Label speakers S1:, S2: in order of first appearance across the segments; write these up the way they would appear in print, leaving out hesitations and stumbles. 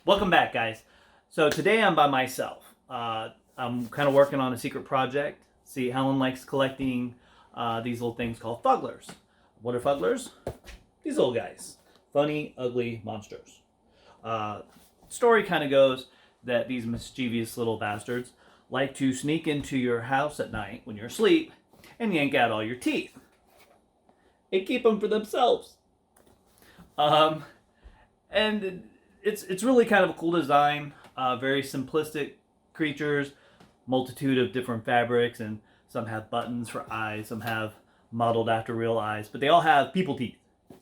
S1: Welcome back, guys. So today I'm by myself. I'm kind of working on a secret project. See, Helen likes collecting these little things called Fugglers. What are Fugglers? These little guys. Funny, ugly monsters. Story kind of goes that these mischievous little bastards like to sneak into your house at night when you're asleep and yank out all your teeth and keep them for themselves. And it's really kind of a cool design. Very simplistic creatures, multitude of different fabrics, and some have buttons for eyes, some have modeled after real eyes, but they all have people teeth,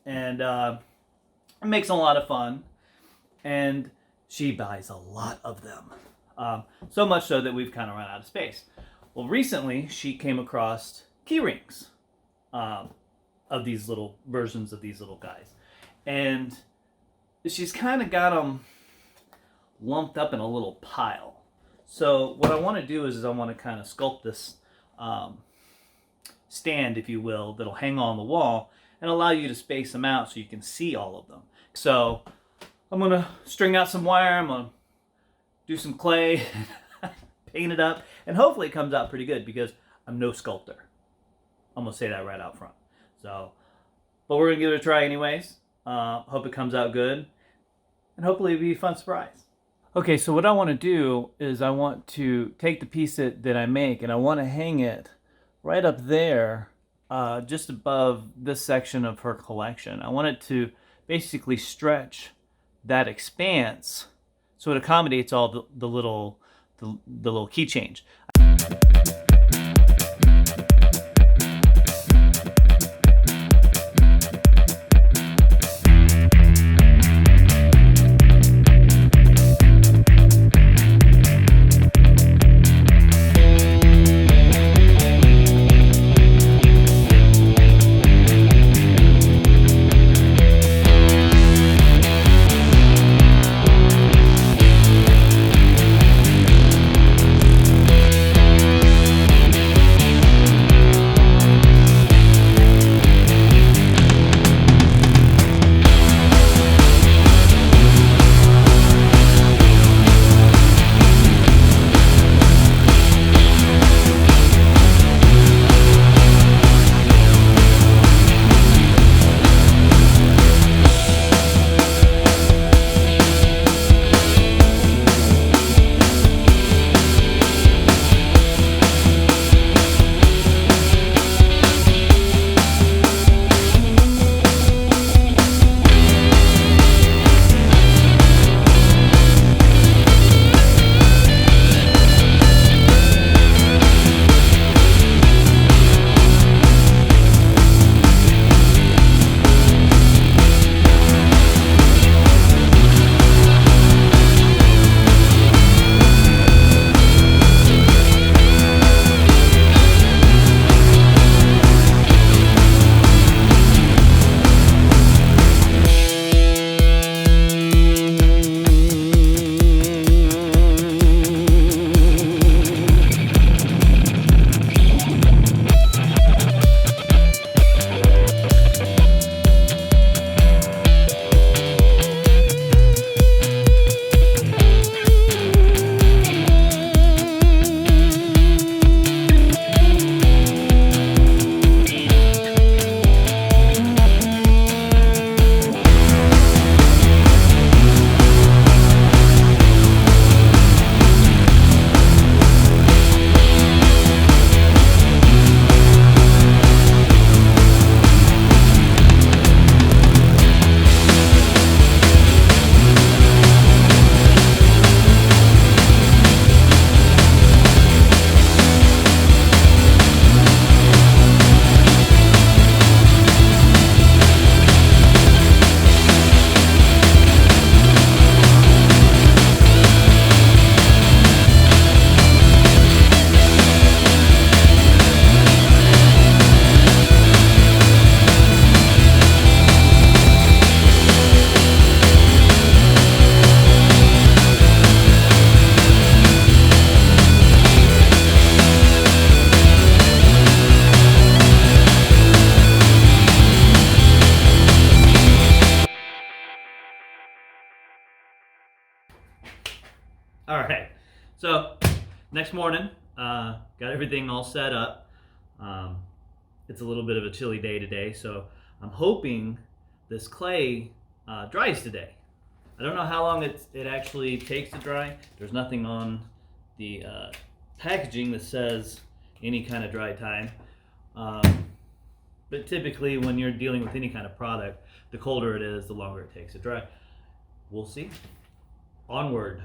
S1: and it makes a lot of fun. And she buys a lot of them, so much so that we've kind of run out of space. Well, recently she came across key rings of these little versions of these little guys, and she's kind of got them lumped up in a little pile. So what I want to do is I want to kind of sculpt this stand, if you will, that'll hang on the wall and allow you to space them out so you can see all of them. So I'm going to string out some wire, I'm going to do some clay, paint it up, and hopefully it comes out pretty good because I'm no sculptor. I'm going to say that right out front. So, but we're going to give it a try anyways. Hope it comes out good, and hopefully it'll be a fun surprise. Okay, so what I want to do is I want to take the piece that I make and I want to hang it right up there, just above this section of her collection. I want it to basically stretch that expanse so it accommodates all the little keychains. All right, so next morning, got everything all set up. It's a little bit of a chilly day today, so I'm hoping this clay dries today. I don't know how long it actually takes to dry. There's nothing on the packaging that says any kind of dry time. But typically when you're dealing with any kind of product, the colder it is, the longer it takes to dry. We'll see. Onward.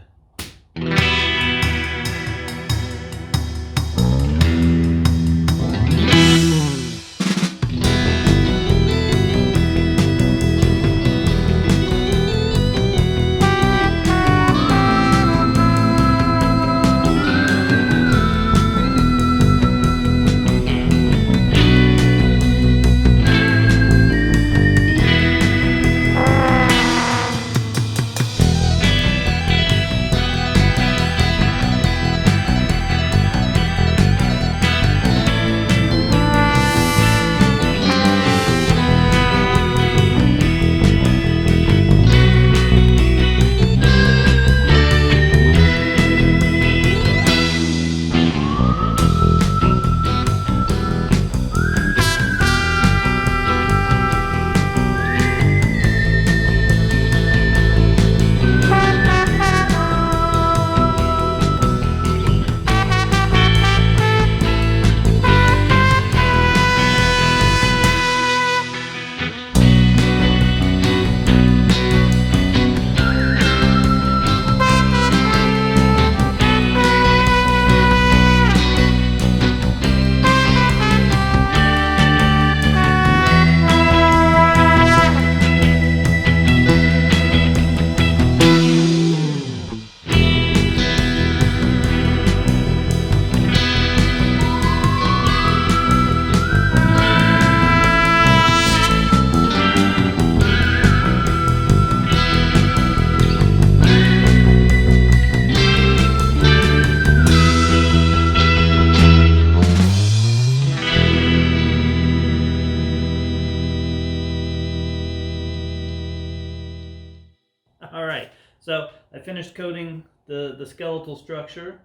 S1: All right, so I finished coating the skeletal structure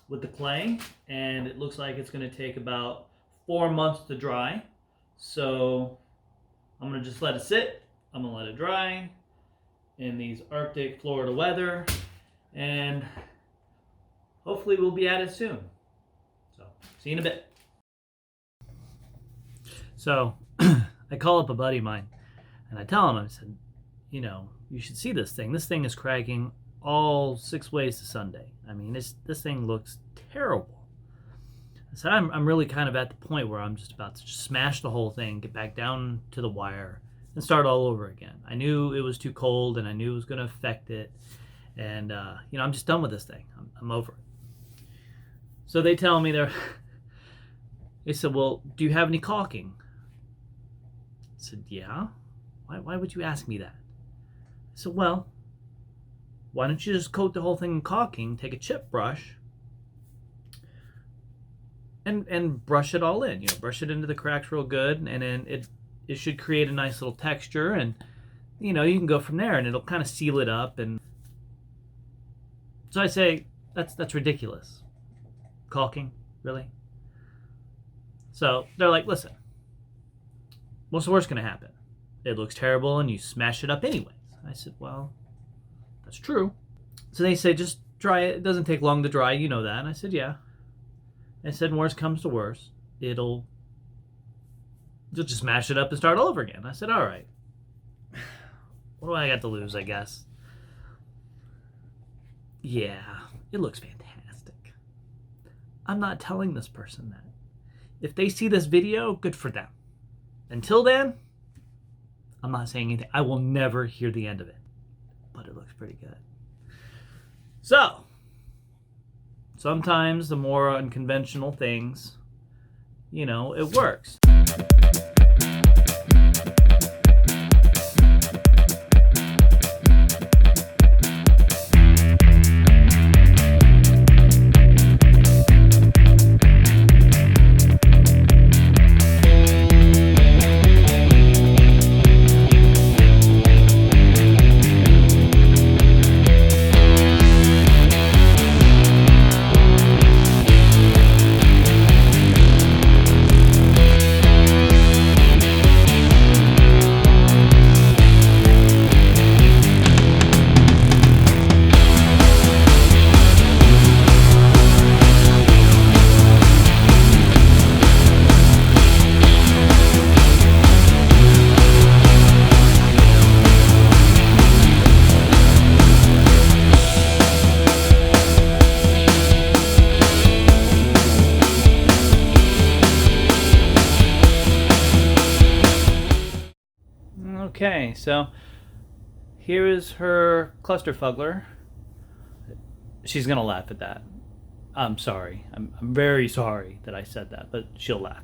S1: with the clay, and it looks like it's going to take about 4 months to dry. So I'm going to just let it sit. I'm going to let it dry in these Arctic Florida weather, and hopefully we'll be at it soon. So see you in a bit. So I call up a buddy of mine, and I tell him, I said, you know, you should see this thing. This thing is cracking all 6 ways to Sunday. I mean, this thing looks terrible. So I'm really kind of at the point where I'm just about to just smash the whole thing, get back down to the wire, and start all over again. I knew it was too cold, and I knew it was going to affect it. And, you know, I'm just done with this thing. I'm over it. So they tell me they said, well, do you have any caulking? I said, yeah. Why would you ask me that? I said, well, why don't you just coat the whole thing in caulking, take a chip brush, and brush it all in. You know, brush it into the cracks real good, and then it should create a nice little texture, and you know, you can go from there, and it'll kind of seal it up. And so I say, that's ridiculous. Caulking, really? So they're like, listen, what's the worst gonna happen? It looks terrible and you smash it up anyways. I said, well, that's true. So they say, just dry it. It doesn't take long to dry. You know that. And I said, yeah. I said, worst comes to worst, you'll just smash it up and start all over again. I said, all right. What do I got to lose, I guess? Yeah, it looks fantastic. I'm not telling this person that. If they see this video, good for them. Until then, I'm not saying anything. I will never hear the end of it. But it looks pretty good. So, sometimes the more unconventional things, you know, it works. Okay, so here is her cluster fuggler. She's gonna laugh at that. I'm sorry. I'm very sorry that I said that, but she'll laugh.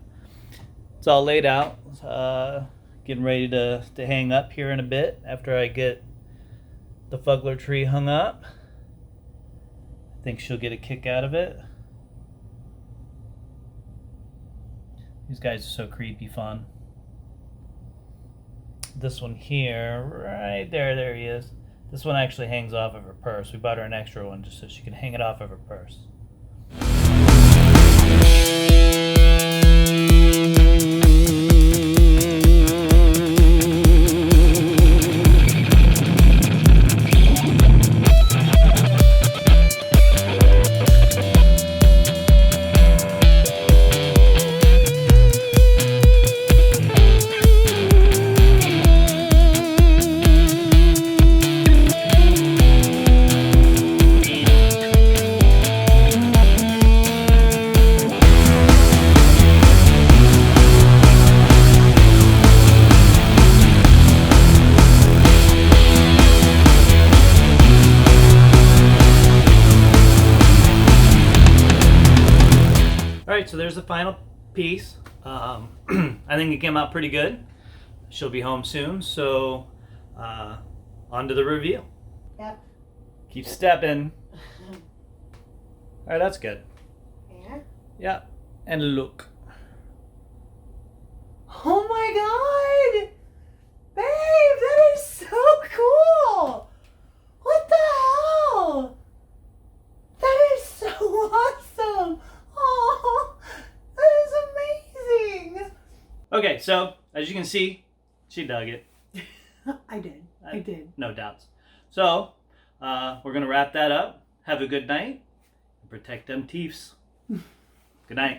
S1: It's all laid out. Getting ready to hang up here in a bit after I get the Fuggler tree hung up. I think she'll get a kick out of it. These guys are so creepy fun. This one here, right there he is. This one actually hangs off of her purse. We bought her an extra one just so she can hang it off of her purse. Alright, so there's the final piece. I think it came out pretty good. She'll be home soon, so on to the reveal.
S2: Yep.
S1: Keep stepping. Alright, that's good.
S2: Yeah.
S1: Yeah, and look.
S2: Oh my god! Babe, that is so cool! What the hell? That is so awesome! Oh, that is amazing!
S1: Okay, so as you can see, she dug it.
S2: I did.
S1: No doubts. So, we're going to wrap that up. Have a good night. And protect them teeths. Good night.